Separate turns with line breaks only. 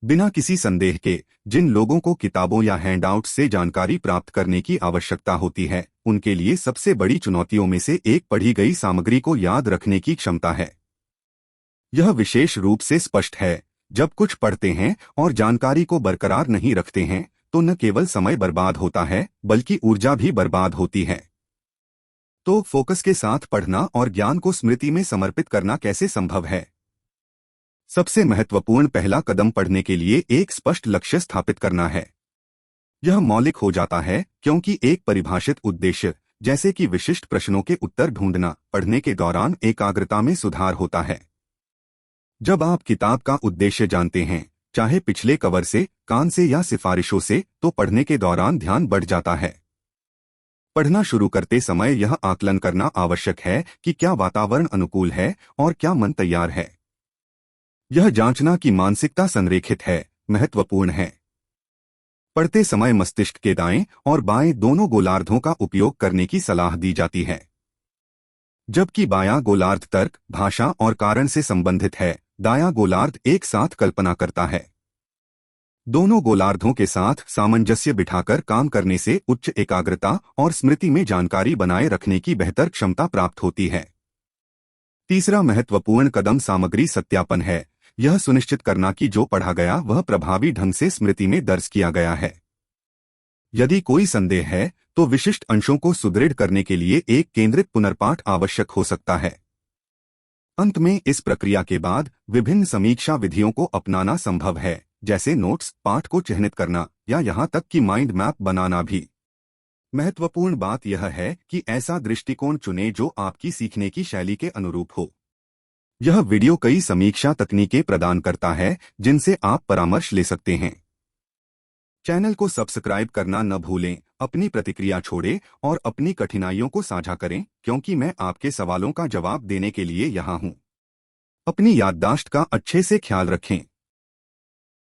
बिना किसी संदेह के, जिन लोगों को किताबों या हैंडआउट्स से जानकारी प्राप्त करने की आवश्यकता होती है, उनके लिए सबसे बड़ी चुनौतियों में से एक पढ़ी गई सामग्री को याद रखने की क्षमता है। यह विशेष रूप से स्पष्ट है जब कुछ पढ़ते हैं और जानकारी को बरकरार नहीं रखते हैं, तो न केवल समय बर्बाद होता है बल्कि ऊर्जा भी बर्बाद होती है। तो फोकस के साथ पढ़ना और ज्ञान को स्मृति में समर्पित करना कैसे संभव है? सबसे महत्वपूर्ण पहला कदम पढ़ने के लिए एक स्पष्ट लक्ष्य स्थापित करना है। यह मौलिक हो जाता है क्योंकि एक परिभाषित उद्देश्य, जैसे कि विशिष्ट प्रश्नों के उत्तर ढूंढना, पढ़ने के दौरान एकाग्रता में सुधार होता है। जब आप किताब का उद्देश्य जानते हैं, चाहे पिछले कवर से, कान से या सिफारिशों से, तो पढ़ने के दौरान ध्यान बढ़ जाता है। पढ़ना शुरू करते समय यह आकलन करना आवश्यक है कि क्या वातावरण अनुकूल है और क्या मन तैयार है। यह जांचना कि मानसिकता संरेखित है महत्वपूर्ण है। पढ़ते समय मस्तिष्क के दाएं और बाएं दोनों गोलार्धों का उपयोग करने की सलाह दी जाती है, जबकि बायां गोलार्ध तर्क, भाषा और कारण से संबंधित है। दायां गोलार्ध एक साथ कल्पना करता है। दोनों गोलार्धों के साथ सामंजस्य बिठाकर काम करने से उच्च एकाग्रता और स्मृति में जानकारी बनाए रखने की बेहतर क्षमता प्राप्त होती है। तीसरा महत्वपूर्ण कदम सामग्री सत्यापन है। यह सुनिश्चित करना कि जो पढ़ा गया वह प्रभावी ढंग से स्मृति में दर्ज किया गया है। यदि कोई संदेह है, तो विशिष्ट अंशों को सुदृढ़ करने के लिए एक केंद्रित पुनर्पाठ आवश्यक हो सकता है। अंत में इस प्रक्रिया के बाद विभिन्न समीक्षा विधियों को अपनाना संभव है, जैसे नोट्स, पाठ को चिह्नित करना या यहां तक कि माइंड मैप बनाना भी। महत्वपूर्ण बात यह है कि ऐसा दृष्टिकोण चुनें जो आपकी सीखने की शैली के अनुरूप हो। यह वीडियो कई समीक्षा तकनीकें प्रदान करता है जिनसे आप परामर्श ले सकते हैं। चैनल को सब्सक्राइब करना न भूलें, अपनी प्रतिक्रिया छोड़ें और अपनी कठिनाइयों को साझा करें, क्योंकि मैं आपके सवालों का जवाब देने के लिए यहाँ हूँ। अपनी याददाश्त का अच्छे से ख्याल रखें।